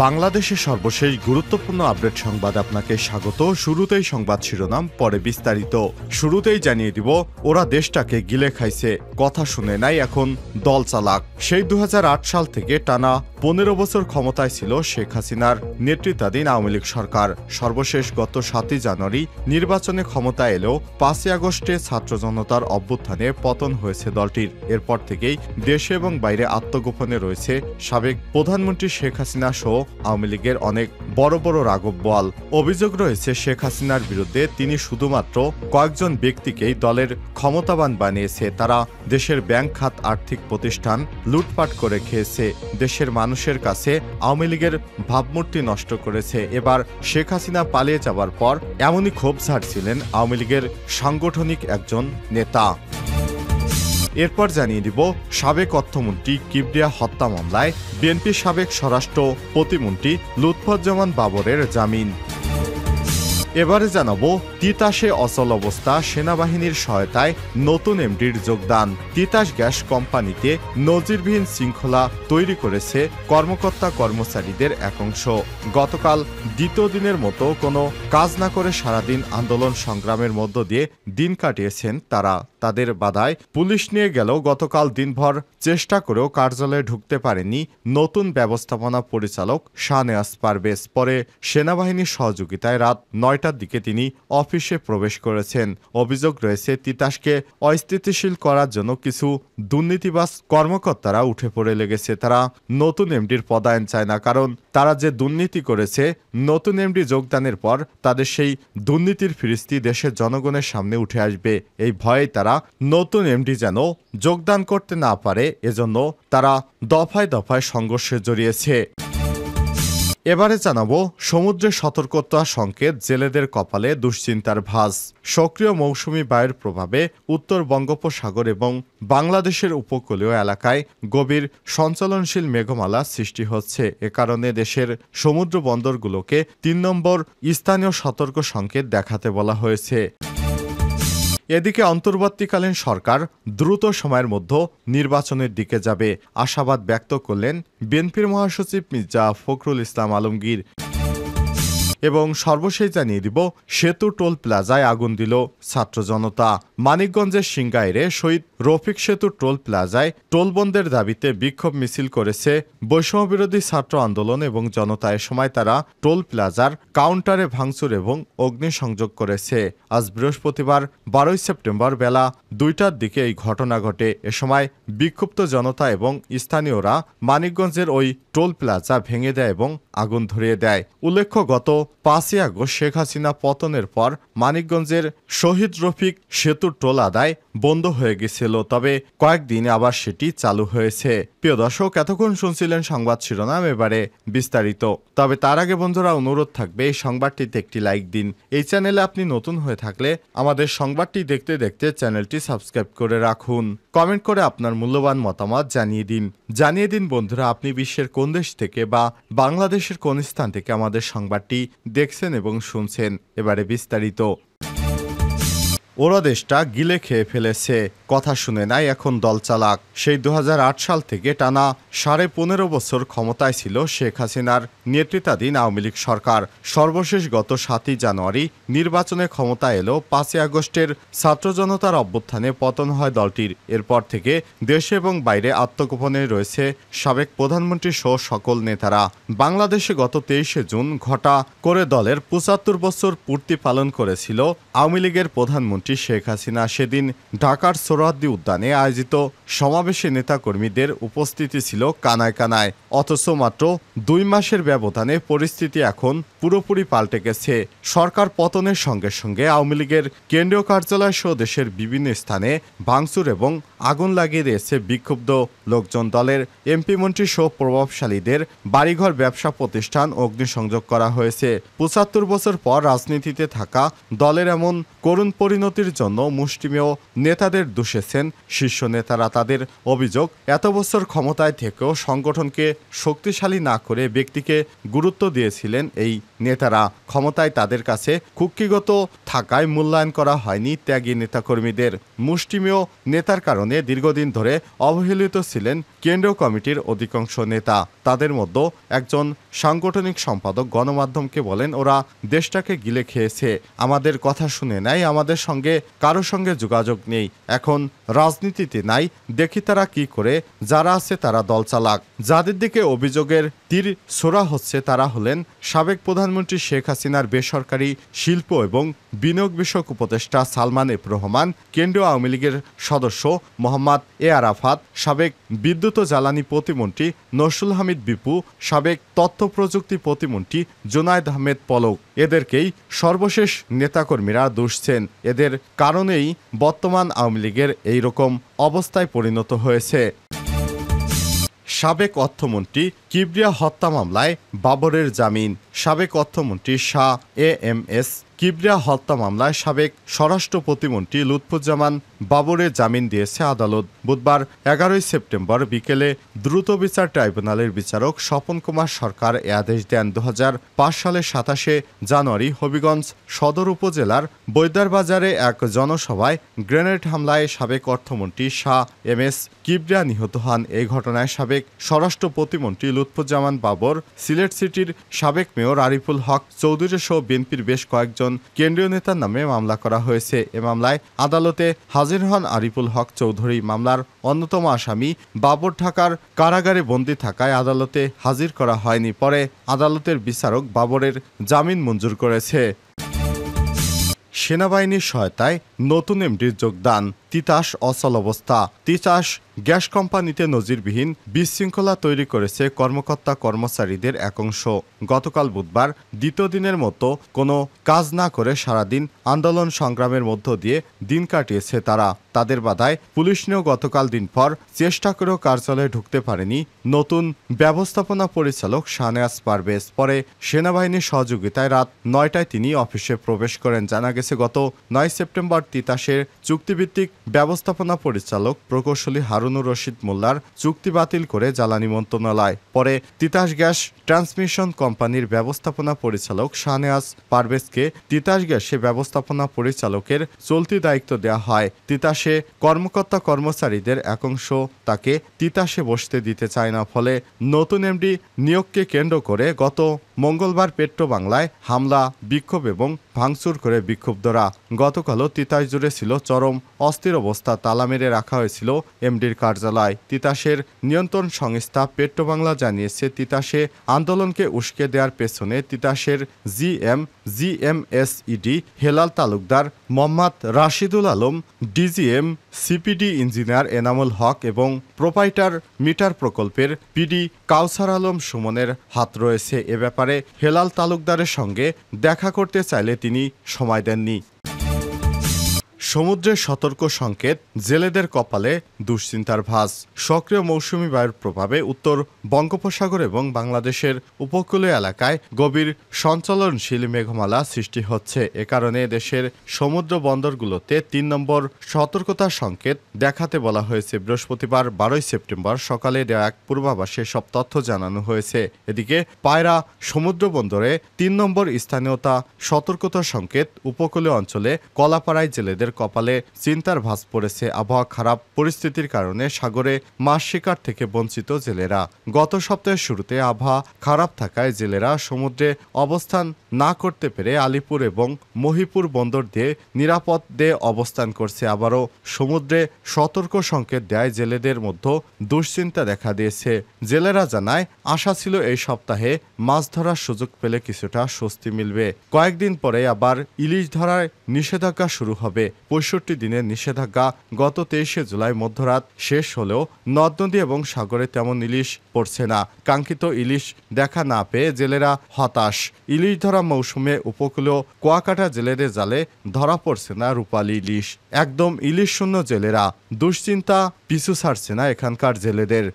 বাংলাদেশের সর্বশেষ গুরুত্বপূর্ণ আপডেট সংবাদ আপনাকে স্বাগত। শুরুতেই সংবাদ শিরোনাম, পরে বিস্তারিত। শুরুতেই জানিয়ে দিব, ওরা দেশটাকে গিলে খাইছে, কথা শুনে নাই এখন দল চালাক। সেই 2008 সাল থেকে টানা 15 বছর ক্ষমতায় ছিল শেখ হাসিনার নেতৃত্বাধীন আওয়ামী লীগ সরকার। সর্বশেষ গত 7 জানুয়ারি নির্বাচনে ক্ষমতা এলেও 5 আগস্টে ছাত্র জনতার অভ্যুত্থানে পতন হয়েছে দলটির। এরপর থেকেই দেশে এবং বাইরে আত্মগোপনে রয়েছে সাবেক প্রধানমন্ত্রী শেখ হাসিনা সহ আওয়ামী লীগের অনেক বড় বড় রাঘব বোয়াল। অভিযোগ রয়েছে শেখ হাসিনার বিরুদ্ধে তিনি শুধুমাত্র কয়েকজন ব্যক্তিকেই দলের ক্ষমতাবান বানিয়েছে। তারা দেশের ব্যাংক খাত, আর্থিক প্রতিষ্ঠান লুটপাট করে খেয়েছে, দেশের মানুষের কাছে আওয়ামী লীগের ভাবমূর্তি নষ্ট করেছে। এবার শেখ হাসিনা পালিয়ে যাবার পর এমনই ক্ষোভ ঝাড়ছিলেন আওয়ামী লীগের সাংগঠনিক একজন নেতা। এরপর জানিয়ে দিব, সাবেক অর্থমন্ত্রী কিবরিয়া হত্যা মামলায় বিএনপির সাবেক স্বরাষ্ট্র প্রতিমন্ত্রী লুৎফুজ্জামান বাবরের জামিন। এবারে জানাবো, তিতাসে অচল অবস্থা, সেনাবাহিনীর সহায়তায় নতুন এমডির যোগদান। তিতাস গ্যাস কোম্পানিতে নজিরবিহীন শৃঙ্খলা তৈরি করেছে কর্মকর্তা কর্মচারীদের এক অংশ। গতকাল দ্বিতীয় দিনের মতো কোনো কাজ না করে সারাদিন আন্দোলন সংগ্রামের মধ্য দিয়ে দিন কাটিয়েছেন তারা। তাদের বাধায় পুলিশ নিয়ে গেলেও গতকাল দিনভর চেষ্টা করেও কার্যালয়ে ঢুকতে পারেনি নতুন ব্যবস্থাপনা পরিচালক শাহনেওয়াজ পারভেজ। পরে সেনাবাহিনীর সহযোগিতায় রাত 9টার দিকে তিনি অফিসে প্রবেশ করেছেন। অভিযোগ রয়েছে, তিতাসকে অস্থিতিশীল করার জন্য কিছু দুর্নীতিবাজ কর্মকর্তারা উঠে পড়ে লেগেছে। তারা নতুন এমডির পদায়ন চায় না, কারণ তারা যে দুর্নীতি করেছে, নতুন এমডি যোগদানের পর তাদের সেই দুর্নীতির ফিরিস্তি দেশের জনগণের সামনে উঠে আসবে। এই ভয়ে তারা নতুন এমডি যেন যোগদান করতে না পারে, এজন্য তারা দফায় দফায় সংঘর্ষে জড়িয়েছে। এবারে জানাবো, সমুদ্রের সতর্কতা সংকেত, জেলেদের কপালে দুশ্চিন্তার ভাঁজ। সক্রিয় মৌসুমি বায়ুর প্রভাবে উত্তর বঙ্গোপসাগর এবং বাংলাদেশের উপকূলীয় এলাকায় গভীর সঞ্চালনশীল মেঘমালা সৃষ্টি হচ্ছে। এ কারণে দেশের সমুদ্র বন্দরগুলোকে 3 নম্বর স্থানীয় সতর্ক সংকেত দেখাতে বলা হয়েছে। এদিকে অন্তর্বর্তীকালীন সরকার দ্রুত সময়ের মধ্যে নির্বাচনের দিকে যাবে আশাবাদ ব্যক্ত করলেন বিএনপির মহাসচিব মির্জা ফখরুল ইসলাম আলমগীর। এবং সর্বশেষ জানিয়ে দিব, সেতু টোল প্লাজায় আগুন দিল ছাত্র জনতা। মানিকগঞ্জের সিংগাইরে শহীদ রফিক সেতু টোল প্লাজায় টোল বন্ধের দাবিতে বিক্ষোভ মিছিল করেছে বৈষম্যবিরোধী ছাত্র আন্দোলন এবং জনতা। এ সময় তারা টোল প্লাজার কাউন্টারে ভাঙচুর এবং অগ্নিসংযোগ করেছে। আজ বৃহস্পতিবার 12 সেপ্টেম্বর বেলা 2টার দিকে এই ঘটনা ঘটে। এ সময় বিক্ষুব্ধ জনতা এবং স্থানীয়রা মানিকগঞ্জের ওই টোল প্লাজা ভেঙে দেয় এবং আগুন ধরিয়ে দেয়। উল্লেখ্য, গত 5 আগস্ট শেখ হাসিনা পতনের পর মানিকগঞ্জের শহীদ রফিক সেতুর টোল আদায় বন্ধ হয়ে গেছিল, তবে কয়েকদিন আবার সেটি চালু হয়েছে। প্রিয় দর্শক, এতক্ষণ শুনছিলেন সংবাদ শিরোনাম, এবারে বিস্তারিত। তবে তার আগে বন্ধুরা, অনুরোধ থাকবে এই সংবাদটিতে একটি লাইক দিন। এই চ্যানেলে আপনি নতুন হয়ে থাকলে আমাদের সংবাদটি দেখতে দেখতে চ্যানেলটি সাবস্ক্রাইব করে রাখুন। কমেন্ট করে আপনার মূল্যবান মতামত জানিয়ে দিন বন্ধুরা, আপনি বিশ্বের কোন দেশ থেকে বা বাংলাদেশের কোন স্থান থেকে আমাদের সংবাদটি দেখছেন এবং শুনছেন। এবারে বিস্তারিত। ওরা দেশটা গিলে খেয়ে ফেলেছে, কথা শুনে নাই এখন দল চালাক। সেই 2008 সাল থেকে টানা 15.5 বছর ক্ষমতায় ছিল শেখ হাসিনার নেতৃত্বাধীন আওয়ামী লীগ সরকার। সর্বশেষ গত 7 জানুয়ারি নির্বাচনে ক্ষমতা এলো 5 আগস্টের ছাত্র জনতার অভ্যুত্থানে পতন হয় দলটির। এরপর থেকে দেশে এবং বাইরে আত্মগোপনে রয়েছে সাবেক প্রধানমন্ত্রী সহ সকল নেতারা। বাংলাদেশে গত 23 জুন ঘটা করে দলের 75 বছর পূর্তি পালন করেছিল আওয়ামী লীগের প্রধানমন্ত্রী শেখ হাসিনা। সেদিন ঢাকার সোহরাওয়ার্দী উদ্যানে আয়োজিত সমাবেশে নেতাকর্মীদের উপস্থিতি ছিল কানায় কানায়। অথচ মাত্র 2 মাসের ব্যবধানে পরিস্থিতি এখন পুরোপুরি পাল্টে গেছে। সরকার পতনের সঙ্গে সঙ্গে আওয়ামী লীগের কেন্দ্রীয় কার্যালয় সহ দেশের বিভিন্ন স্থানে ভাঙচুর এবং আগুন লাগিয়ে দিয়েছে বিক্ষুব্ধ লোকজন। দলের এমপি মন্ত্রী সহ প্রভাবশালীদের বাড়িঘর, ব্যবসা প্রতিষ্ঠান অগ্নিসংযোগ করা হয়েছে। 75 বছর পর রাজনীতিতে থাকা দলের এমন করুণ পরিণতির জন্য মুষ্টিমেয় নেতাদের দুষেছেন শীর্ষ নেতারা। তাদের অভিযোগ, এত বছর ক্ষমতায় থেকেও সংগঠনকে শক্তিশালী না করে ব্যক্তিকে গুরুত্ব দিয়েছিলেন এই নেতারা। ক্ষমতায় তাদের কাছে কুক্ষিগত থাকায় মূল্যায়ন করা হয়নি ত্যাগী নেতাকর্মীদের। মুষ্টিমেয় নেতার কারণে দীর্ঘদিন ধরে অবহেলিত ছিলেন কেন্দ্রীয় কমিটির অধিকাংশ নেতা। তাদের মধ্যে একজন সাংগঠনিক সম্পাদক গণমাধ্যমকে বলেন, ওরা দেশটাকে গিলে খেয়েছে, আমাদের কথা শুনে নাই, আমাদের সঙ্গে কারো সঙ্গে যোগাযোগ নেই, এখন রাজনীতিতে নাই, দেখি তারা কি করে, যারা আছে তারা দল চালাক। যাদের দিকে অভিযোগের তীর ছোড়া হচ্ছে তারা হলেন সাবেক প্রধানমন্ত্রী শেখ হাসিনার বেসরকারি শিল্প এবং বিনিয়োগ বিষয়ক উপদেষ্টা সালমান এফ রহমান, কেন্দ্রীয় আওয়ামী লীগের সদস্য মোহাম্মদ এ আরাফাত, সাবেক বিদ্যুৎ ও জ্বালানি প্রতিমন্ত্রী নসরুল হামিদ বিপু, সাবেক তথ্য প্রযুক্তি প্রতিমন্ত্রী জুনায়েদ আহমেদ পলক। এদেরকেই সর্বশেষ নেতাকর্মীরা দুষছেন। এদের কারণেই বর্তমান আওয়ামী লীগের এইরকম অবস্থায় পরিণত হয়েছে। সাবেক অর্থমন্ত্রী কিবরিয়া হত্যা মামলায় বাবরের জামিন। সাবেক অর্থমন্ত্রী শাহ এএমএস কিবরিয়া হত্যা মামলায় সাবেক স্বরাষ্ট্র প্রতিমন্ত্রী লুৎফুজ্জামান বাবরের জামিন দিয়েছে আদালত। বুধবার 11 সেপ্টেম্বর বিকেলে দ্রুত বিচার ট্রাইব্যুনালের বিচারক স্বপন কুমার সরকার এ আদেশ দেন। 2005 সালের 27 জানুয়ারি হবিগঞ্জ সদর উপজেলার বৈদ্যারবাজারে এক জনসভায় গ্রেনেড হামলায় সাবেক অর্থমন্ত্রী শাহ এমএস কিবরিয়া নিহত হন। এই ঘটনায় সাবেক স্বরাষ্ট্র প্রতিমন্ত্রী লুৎফুজ্জামান বাবর, সিলেট সিটির সাবেক মেয়র আরিফুল হক চৌধুরী সহ বিএনপির বেশ কয়েকজন কেন্দ্রীয় নেতার নামে মামলা করা হয়েছে। এ মামলায় আদালতে হাজির হন আরিফুল হক চৌধুরী। মামলার অন্যতম আসামি বাবর ঢাকার কারাগারে বন্দী থাকায় আদালতে হাজির করা হয়নি। পরে আদালতের বিচারক বাবরের জামিন মঞ্জুর করেছে। সেনাবাহিনীর সহায়তায় নতুন এমডির যোগদান। তিতাস অচল অবস্থা। তিতাস গ্যাস কোম্পানিতে নজিরবিহীন বিশৃঙ্খলা তৈরি করেছে কর্মকর্তা কর্মচারীদের এক অংশ। গতকাল বুধবার দ্বিতীয় দিনের মতো কোনো কাজ না করে সারাদিন আন্দোলন সংগ্রামের মধ্য দিয়ে দিন কাটিয়েছে তারা। তাদের বাধায় পুলিশ নিয়েও গতকাল দিনভর চেষ্টা করেও কার্যালয়ে ঢুকতে পারেনি নতুন ব্যবস্থাপনা পরিচালক শাহনেওয়াজ পারভেজ। পরে সেনাবাহিনীর সহযোগিতায় রাত 9টায় তিনি অফিসে প্রবেশ করেন। জানা গেছে, গত 9 সেপ্টেম্বর তিতাসের চুক্তিভিত্তিক ব্যবস্থাপনা পরিচালক প্রকৌশলী হারুনুর রশিদ মোল্লার চুক্তি বাতিল করে জ্বালানি মন্ত্রণালয়। পরে তিতাস গ্যাস ট্রান্সমিশন কোম্পানির ব্যবস্থাপনা পরিচালক শাহনেওয়াজ পারভেজকে তিতাস গ্যাসে ব্যবস্থাপনা পরিচালকের চলতি দায়িত্ব দেওয়া হয়। তিতাসে কর্মকর্তা কর্মচারীদের এক অংশ তাকে তিতাসে বসতে দিতে চায় না। ফলে নতুন এমডি নিয়োগকে কেন্দ্র করে গত মঙ্গলবার পেট্রো বাংলায় হামলা, বিক্ষোভ এবং ভাঙচুর করে বিক্ষুব্ধরা। গতকালও তিতাস জুড়ে ছিল চরম অস্থির অবস্থা। তালা মেরে রাখা হয়েছিল এমডির কার্যালয়। তিতাসের নিয়ন্ত্রণ সংস্থা পেট্রো বাংলা জানিয়েছে, তিতাসে আন্দোলনকে উস্কে দেওয়ার পেছনে তিতাসের GMSED Helal Talukdar, Mohammad Rashidul Alam, DGM CPD engineer Enamul Haque এবং প্রোপাইটার মিটার প্রকল্পের পিডি কাউসার আলম সুমনের হাত রয়েছে। এ ব্যাপারে হেলাল তালুকদারের সঙ্গে দেখা করতে চাইলে তিনি সময় দেননি। সমুদ্রের সতর্ক সংকেত, জেলেদের কপালে দুশ্চিন্তার ভাঁজ। সক্রিয় মৌসুমি বায়ুর প্রভাবে উত্তর বঙ্গোপসাগর এবং বাংলাদেশের উপকূলীয় এলাকায় গভীর সঞ্চালনশীল মেঘমালা সৃষ্টি হচ্ছে। এ কারণে দেশের সমুদ্র বন্দরগুলোতে 3 নম্বর সতর্কতা সংকেত দেখাতে বলা হয়েছে। বৃহস্পতিবার 12 সেপ্টেম্বর সকালে দেওয়া এক পূর্বাভাসে সব তথ্য জানানো হয়েছে। এদিকে পায়রা সমুদ্র বন্দরে 3 নম্বর স্থানীয়তা সতর্কতা সংকেত। উপকূলীয় অঞ্চলে কলাপাড়ায় জেলেদের কপালে চিন্তার ভাঁজ পড়েছে। আবহাওয়া খারাপ পরিস্থিতির কারণে সাগরে মাছ শিকার থেকে বঞ্চিত জেলেরা। গত সপ্তাহের শুরুতে আবহাওয়া খারাপ থাকায় জেলেরা সমুদ্রে অবস্থান না করতে পেরে আলিপুর এবং মহিপুর বন্দর দিয়ে নিরাপদে অবস্থান করছে। আবারও সমুদ্রে সতর্ক সংকেত দেয় জেলেদের মধ্যে দুশ্চিন্তা দেখা দিয়েছে। জেলেরা জানায়, আশা ছিল এই সপ্তাহে মাছ ধরার সুযোগ পেলে কিছুটা স্বস্তি মিলবে। কয়েকদিন পরে আবার ইলিশ ধরার নিষেধাজ্ঞা শুরু হবে। 65 দিনের নিষেধাজ্ঞা গত 23 জুলাই মধ্যরাত শেষ হলেও নদ নদী এবং সাগরে তেমন ইলিশ পড়ছে না। কাঙ্ক্ষিত ইলিশ দেখা না পেয়ে জেলেরা হতাশ। ইলিশ ধরা মৌসুমে উপকূলীয় কুয়াকাটা জেলেদের জালে ধরা পড়ছে না রূপালী ইলিশ। একদম ইলিশ শূন্য জেলেরা। দুশ্চিন্তা পিছু ছাড়ছে না এখানকার জেলেদের।